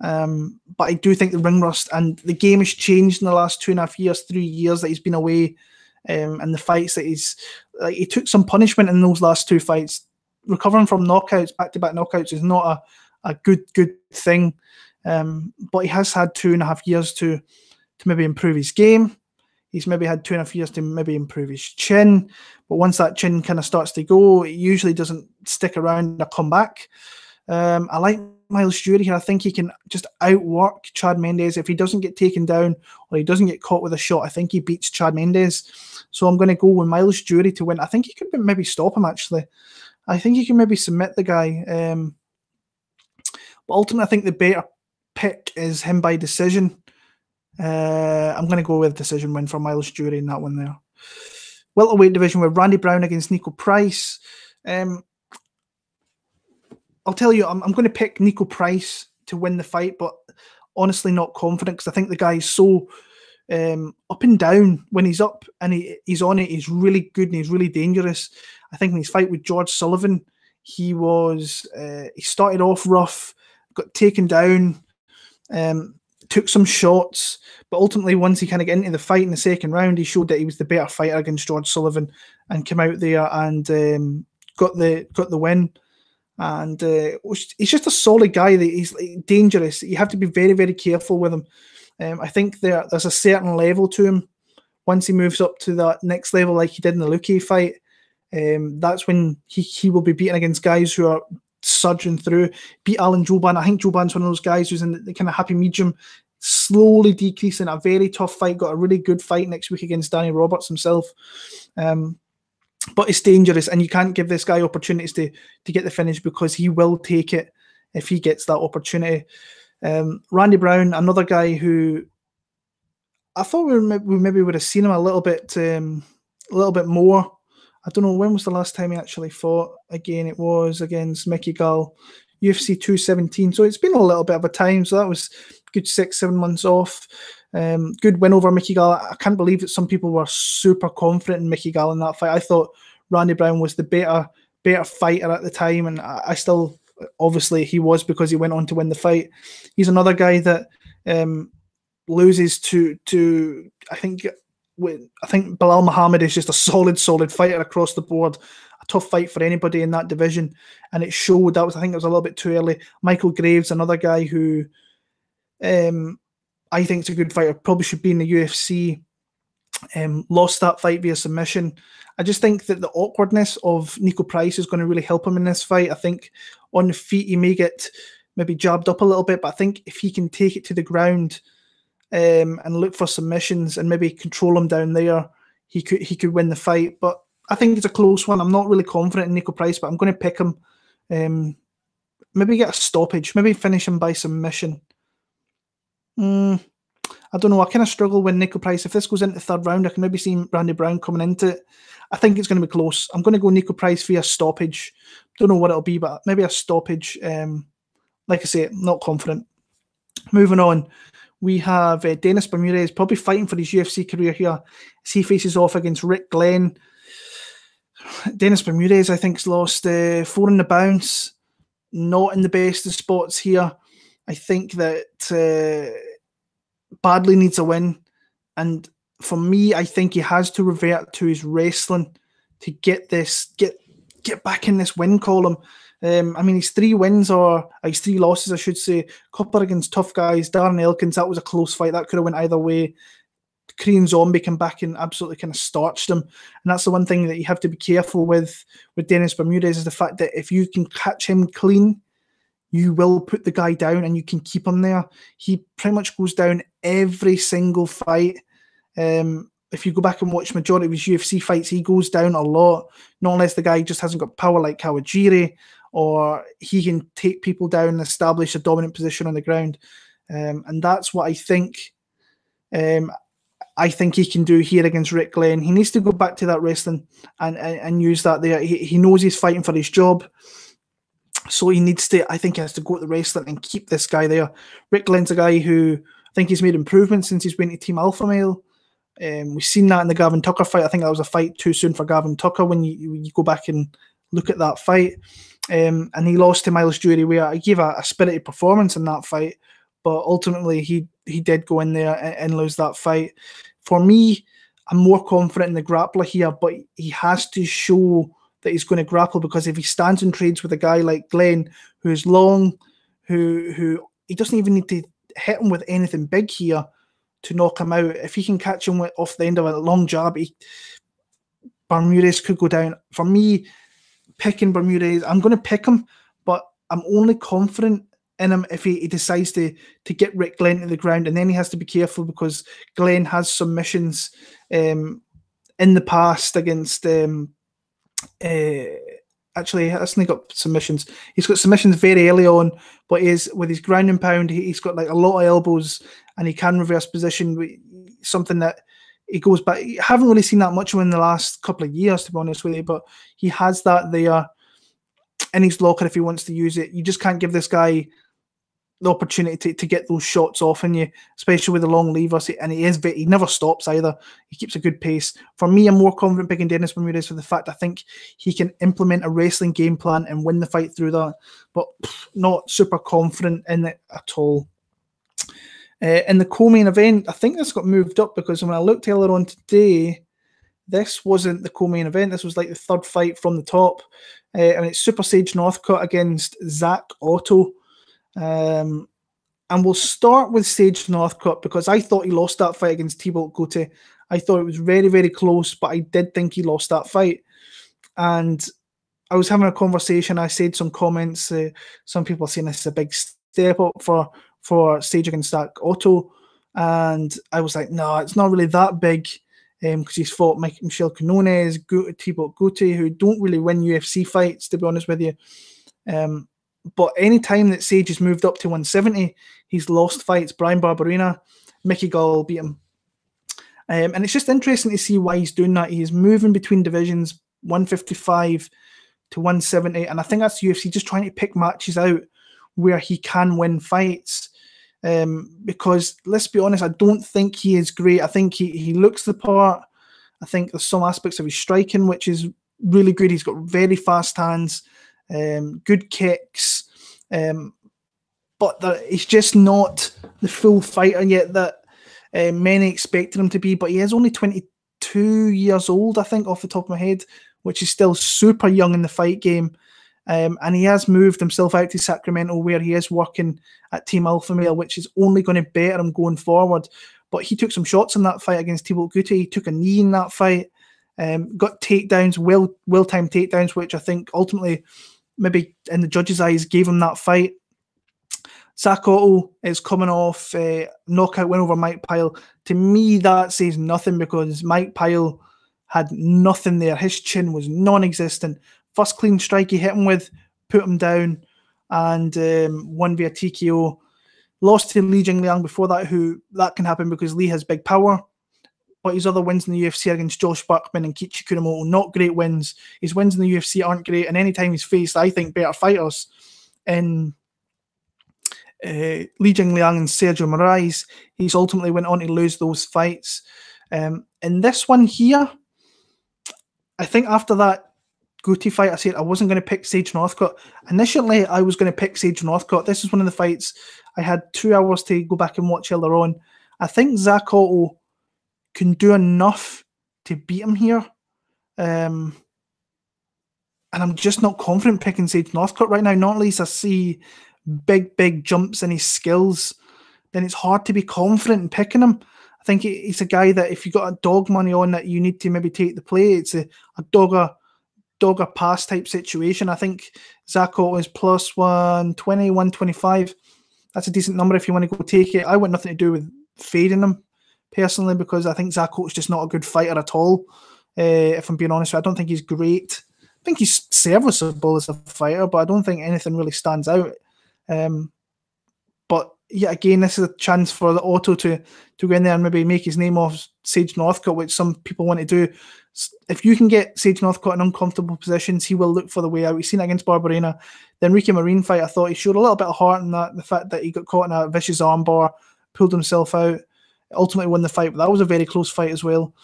But I do think the ring rust and the game has changed in the last 2.5 years, 3 years that he's been away. And the fights that he took some punishment in those last 2 fights. Recovering from knockouts, back-to-back knockouts, is not a good thing. But he has had 2.5 years to maybe improve his game. He's maybe had 2.5 years to maybe improve his chin. But once that chin kind of starts to go, it usually doesn't stick around or come back. I like Myles Jury here. I think he can just outwork Chad Mendes. If he doesn't get taken down or he doesn't get caught with a shot, I think he beats Chad Mendes. So I'm going to go with Myles Jury to win. I think he could maybe stop him, actually. I think he can maybe submit the guy. But ultimately, I think the better pick is him by decision. I'm going to go with decision win for Myles Jury in that one there. Welterweight division with Randy Brown against Niko Price. I'll tell you, I'm going to pick Niko Price to win the fight, but honestly not confident, because I think the guy's so up and down. When he's up and he's on it, he's really good and he's really dangerous. I think in his fight with George Sullivan, he started off rough, got taken down, took some shots, but ultimately once he kind of got into the fight in the second round, he showed that he was the better fighter against George Sullivan and came out there and got the win. And he's just a solid guy. That he's dangerous. You have to be very, very careful with him. I think there's a certain level to him. Once he moves up to that next level, like he did in the Luque fight, that's when he will be beating against guys who are surging through. Beat Alan Jouban. I think Jouban's one of those guys who's in the kind of happy medium, slowly decreasing. A very tough fight. Got a really good fight next week against Danny Roberts himself. But it's dangerous, and you can't give this guy opportunities to get the finish, because he will take it if he gets that opportunity. Randy Brown, another guy who I thought we maybe would have seen him a little bit more. I don't know, when was the last time he actually fought again? It was against Mickey Gall, UFC 217. So it's been a little bit of a time. So that was good 6-7 months off. Good win over Mickey Gall. I can't believe that some people were super confident in Mickey Gall in that fight. I thought Randy Brown was the better fighter at the time, and I still, obviously he was, because he went on to win the fight. He's another guy that loses to I think Bilal Muhammad is just a solid fighter across the board. A tough fight for anybody in that division, and it showed. I think it was a little bit too early. Michael Graves, another guy who I think is a good fighter, probably should be in the UFC. Lost that fight via submission. I just think that the awkwardness of Niko Price is going to really help him in this fight. I think on the feet he may get maybe jabbed up a little bit, but I think if he can take it to the ground and look for submissions and maybe control him down there, he could win the fight. But I think it's a close one. I'm not really confident in Niko Price, but I'm going to pick him. Maybe get a stoppage. Maybe finish him by submission. I don't know. I kind of struggle when Niko Price. If this goes into the third round, I can maybe see Randy Brown coming into it. I think it's going to be close. I'm going to go Niko Price via stoppage. Don't know what it'll be, but maybe a stoppage. Like I say, not confident. Moving on, we have Dennis Bermudez probably fighting for his UFC career here as he faces off against Rick Glenn. Dennis Bermudez, I think, has lost 4 in the bounce. Not in the best of spots here. I think that badly needs a win. And for me, I think he has to revert to his wrestling to get back in this win column. I mean, his 3 wins, or his 3 losses, I should say. A couple against tough guys. Darren Elkins, that was a close fight. That could have went either way. Korean Zombie came back and absolutely kind of starched him. And that's the one thing that you have to be careful with Dennis Bermudez, is the fact that if you can catch him clean, you will put the guy down and you can keep him there. He pretty much goes down every single fight. If you go back and watch majority of his UFC fights, he goes down a lot. Not unless the guy just hasn't got power like Kawajiri, or he can take people down and establish a dominant position on the ground. And that's what I think he can do here against Rick Glenn. He needs to go back to that wrestling and use that there. He knows he's fighting for his job. So he needs to, I think he has to go to the wrestling and keep this guy there. Rick Glenn's a guy who I think he's made improvements since he's been to Team Alpha Male. We've seen that in the Gavin Tucker fight. I think that was a fight too soon for Gavin Tucker when you go back and look at that fight. And he lost to Myles Jury, where he gave a spirited performance in that fight. But ultimately, he did go in there and lose that fight. For me, I'm more confident in the grappler here, but he has to show that he's going to grapple, because if he stands and trades with a guy like Glenn, who's long, who he doesn't even need to hit him with anything big here to knock him out. If he can catch him off the end of a long jab, Bermudez could go down. For me, picking Bermudez, I'm going to pick him, but I'm only confident in him if he decides to get Rick Glenn to the ground, and then he has to be careful because Glenn has submissions in the past against actually, hasn't he got submissions? He's got submissions very early on, but with his ground and pound, he's got like a lot of elbows, and he can reverse position. Something that he goes back. I haven't really seen that much of in the last couple of years, to be honest with you, but he has that there in his locker if he wants to use it. You just can't give this guy the opportunity to get those shots off in you, especially with the long levers, and he never stops either. He keeps a good pace. For me, I'm more confident picking Dennis Bermudez for the fact I think he can implement a wrestling game plan and win the fight through that, but not super confident in it at all. In the co-main event, I think this got moved up because when I looked earlier on today, this wasn't the co-main event. This was like the third fight from the top, and it's Super Sage Northcutt against Zach Ottow. And we'll start with Sage Northcutt because I thought he lost that fight against Thibault Gouti. I thought it was very, very close, but I did think he lost that fight. And I was having a conversation. I said some comments. Some people are saying this is a big step up for Sage against Zach Ottow. And I was like, no, it's not really that big because he's fought Michel Quinones, Thibault Gouti, who don't really win UFC fights, to be honest with you. But any time that Sage has moved up to 170, he's lost fights. Brian Barberena, Mickey Gall beat him. And it's just interesting to see why he's doing that. He's moving between divisions, 155 to 170. And I think that's UFC just trying to pick matches out where he can win fights. Because, let's be honest, I don't think he is great. I think he looks the part. I think there's some aspects of his striking, which is really good. He's got very fast hands. Good kicks, but he's just not the full fighter yet that many expected him to be. But he is only 22 years old, I think, off the top of my head, which is still super young in the fight game. And he has moved himself out to Sacramento, where he is working at Team Alpha Male, which is only going to better him going forward. But he took some shots in that fight against Thibault Gouti. He took a knee in that fight, got takedowns, well-timed takedowns, which I think ultimately, maybe in the judges' eyes, gave him that fight. Zach Ottow is coming off a knockout win over Mike Pyle. To me, that says nothing because Mike Pyle had nothing there. His chin was non-existent. First clean strike he hit him with, put him down, and won via TKO. Lost to Li Jingliang before that, who that can happen because Li has big power. But his other wins in the UFC are against Josh Buckman and Kiichi Kunamoto, not great wins. His wins in the UFC aren't great, and anytime he's faced, I think, better fighters in Li Jingliang and Sergio Moraes, he's ultimately went on to lose those fights. In this one here, I think after that Guti fight, I said I wasn't going to pick Sage Northcutt. Initially, I was going to pick Sage Northcutt. This is one of the fights I had 2 hours to go back and watch earlier on. I think Zach Ottow can do enough to beat him here. And I'm just not confident picking Sage Northcutt right now. Not least I see big jumps in his skills, then it's hard to be confident in picking him. I think he's a guy that if you got a dog money on that, you need to maybe take the play. It's a dog or pass type situation. I think Zach Ottow is plus 120, 125. That's a decent number if you want to go take it. I want nothing to do with fading him personally because I think Zach Ottow is just not a good fighter at all. If I'm being honest, I don't think he's great. I think he's serviceable as a fighter, but I don't think anything really stands out. But yeah, again, this is a chance for the Ottow to go in there and maybe make his name off Sage Northcutt, which some people want to do. If you can get Sage Northcutt in uncomfortable positions, he will look for the way out. We've seen it against Barbarena. The Enrique Marin fight, I thought he showed a little bit of heart in that. The fact that he got caught in a vicious armbar, pulled himself out, ultimately won the fight. But that was a very close fight as well.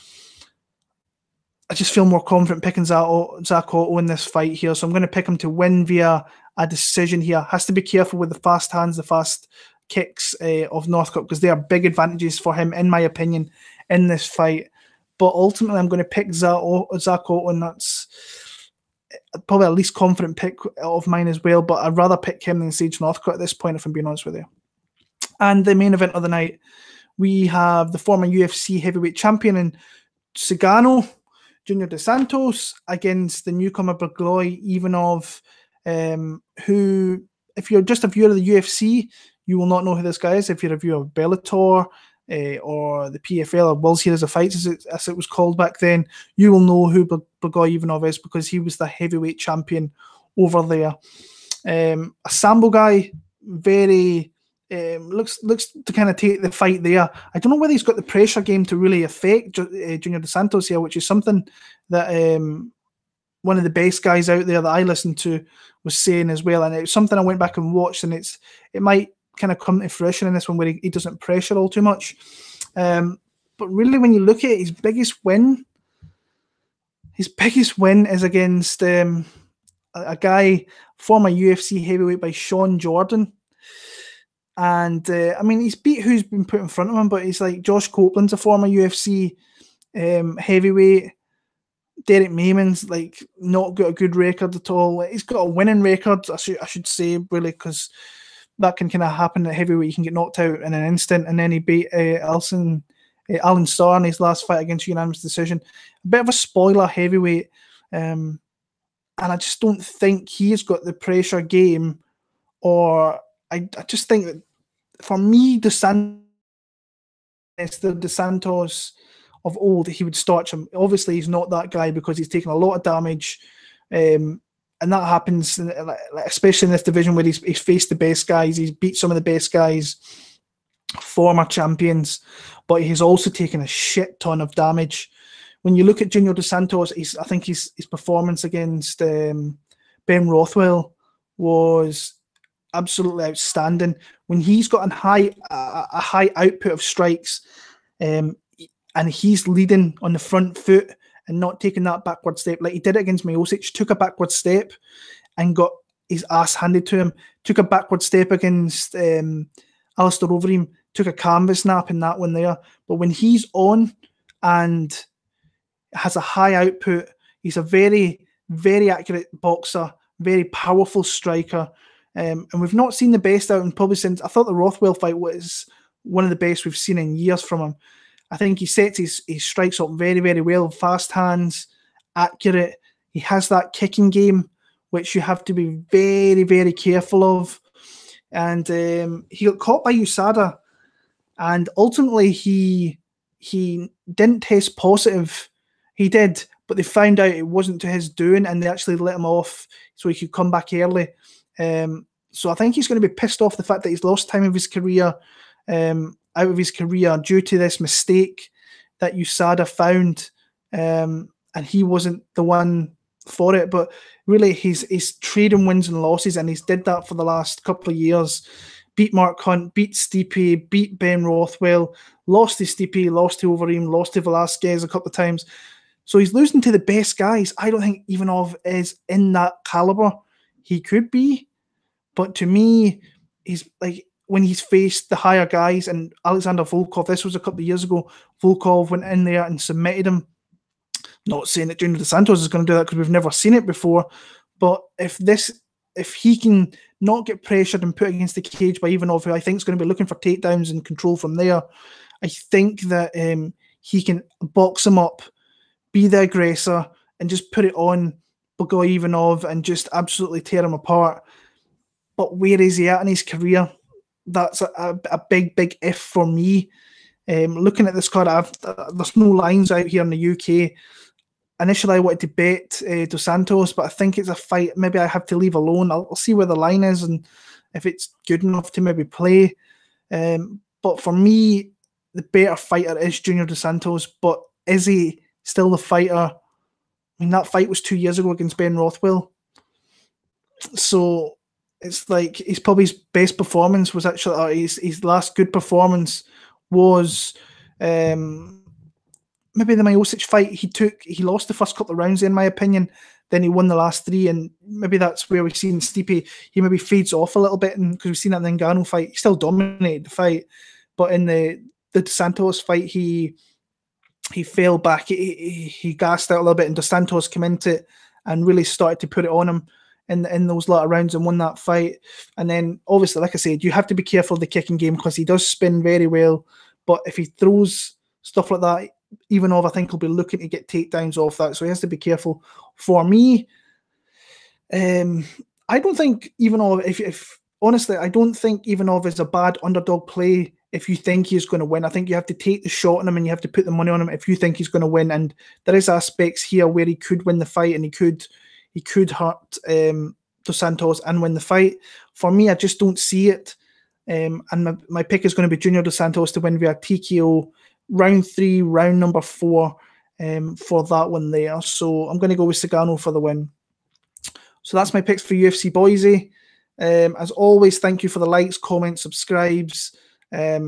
I just feel more confident picking Zach Ottow in this fight here. So I'm going to pick him to win via a decision here. Has to be careful with the fast hands, the fast kicks of Northcutt because they are big advantages for him, in my opinion, in this fight. But ultimately, I'm going to pick Zach Ottow, and that's probably a least confident pick of mine as well. But I'd rather pick him than Sage Northcutt at this point, if I'm being honest with you. And the main event of the night, we have the former UFC heavyweight champion in Zingano, Junior Dos Santos, against the newcomer Blagoy, Ivanov, who, if you're just a viewer of the UFC, you will not know who this guy is. If you're a viewer of Bellator or the PFL or World Series of Fights, as it was called back then, you will know who Blagoy Ivanov is because he was the heavyweight champion over there. A Sambo guy, very looks to kind of take the fight there. I don't know whether he's got the pressure game to really affect Junior Dos Santos here, which is something that one of the best guys out there that I listened to was saying as well. And it's something I went back and watched, and it might kind of come to fruition in this one where he doesn't pressure all too much. But really, when you look at it, his biggest win is against a guy, former UFC heavyweight by Sean Jordan. And I mean, he's beat who's been put in front of him, but he's like Josh Copeland's a former UFC heavyweight. Derek Mayman's like not got a good record at all. He's got a winning record, I should say, really, because that can kind of happen at heavyweight. You can get knocked out in an instant, and then he beat Alan Starr in his last fight against unanimous decision. A bit of a spoiler heavyweight, and I just don't think he's got the pressure game, or I just think that for me, Dos Santos is the Dos Santos of old. He would starch him. Obviously, he's not that guy because he's taken a lot of damage, and that happens, especially in this division where he's faced the best guys. He's beat some of the best guys, former champions, but he's also taken a shit ton of damage. When you look at Junior Dos Santos, I think his performance against Ben Rothwell was absolutely outstanding. When he's got a high output of strikes, and he's leading on the front foot and not taking that backward step, like he did it against Miocic, took a backward step and got his ass handed to him. Took a backward step against Alistair Overeem, took a canvas nap in that one there. But when he's on and has a high output, he's a very, very accurate boxer, very powerful striker. And we've not seen the best out of him probably since, I thought the Rothwell fight was one of the best we've seen in years from him. I think he sets his strikes up very, very well. Fast hands, accurate. He has that kicking game, which you have to be very, very careful of. And he got caught by USADA, and ultimately he didn't test positive. He did, but they found out it wasn't to his doing, and they actually let him off so he could come back early. So So I think he's going to be pissed off the fact that he's lost time of his career, out of his career due to this mistake that USADA found, and he wasn't the one for it. But really, he's trading wins and losses, and he's did that for the last couple of years. Beat Mark Hunt, beat Stipe, beat Ben Rothwell, lost to Stipe, lost to Overeem, lost to Velasquez a couple of times. So he's losing to the best guys. I don't think Ivanov is in that caliber. He could be, but to me, he's like, when he's faced the higher guys, and Alexander Volkov, this was a couple of years ago, Volkov went in there and submitted him. Not saying that Junior Dos Santos is going to do that because we've never seen it before, but if he can not get pressured and put against the cage by Ivanov, who I think is going to be looking for takedowns and control from there, I think that he can box him up, be the aggressor, and just put it on Blagoy Ivanov and just absolutely tear him apart. But where is he at in his career? That's a big, big if for me. Looking at this card, there's no lines out here in the UK. Initially, I wanted to bet Dos Santos, but I think it's a fight maybe I have to leave alone. I'll see where the line is and if it's good enough to maybe play. But for me, the better fighter is Junior Dos Santos. But is he still the fighter? I mean, that fight was 2 years ago against Ben Rothwell. So it's like his probably his best performance was actually, or his last good performance was maybe the Miocic fight. He lost the first couple of rounds, in my opinion. Then he won the last three, and maybe that's where we've seen Stipe. He maybe fades off a little bit, because we've seen that in the Zingano fight. He still dominated the fight, but in the Dos Santos fight, he fell back. He gassed out a little bit, and Dos Santos came into it and really started to put it on him in those latter rounds and won that fight. And then, obviously, like I said, you have to be careful of the kicking game because he does spin very well. But if he throws stuff like that, Ivanov, I think, will be looking to get takedowns off that. So he has to be careful. For me, I don't think Ivanov, if honestly, I don't think Ivanov is a bad underdog play if you think he's going to win. I think you have to take the shot on him and you have to put the money on him if you think he's going to win. And there is aspects here where he could win the fight and he could hurt Dos Santos and win the fight. For me, I just don't see it. And my pick is going to be Junior Dos Santos to win via TKO. Round 3, round number 4 for that one there. So I'm going to go with Zingano for the win. So that's my picks for UFC Boise. As always, thank you for the likes, comments, subscribes. I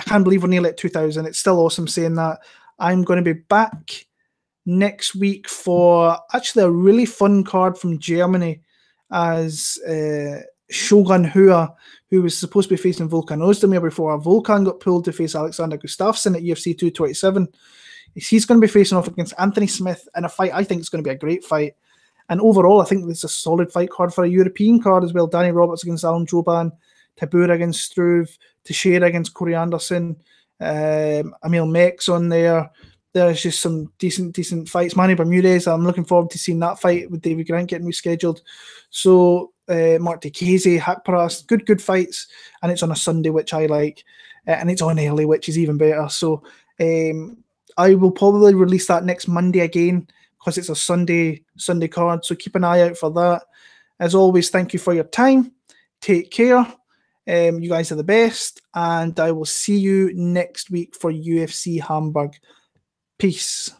can't believe we're nearly at 2,000. It's still awesome saying that. I'm going to be back next week for actually a really fun card from Germany as Shogun Hua, who was supposed to be facing Volkanovski before Volkan got pulled to face Alexander Gustafsson at UFC 227. He's going to be facing off against Anthony Smith in a fight I think is going to be a great fight. And overall, I think this is a solid fight card for a European card as well. Danny Roberts against Alan Jouban, Tabura against Struve, Teixeira against Corey Anderson, Emil Mex on there. There's just some decent fights. Manny Bermudez, I'm looking forward to seeing that fight with David Grant getting rescheduled. So Mark Dikaze, Hakparas, good fights, and it's on a Sunday, which I like, and it's on early, which is even better. So I will probably release that next Monday again because it's a Sunday card. So keep an eye out for that. As always, thank you for your time. Take care. You guys are the best, and I will see you next week for UFC Hamburg. Peace.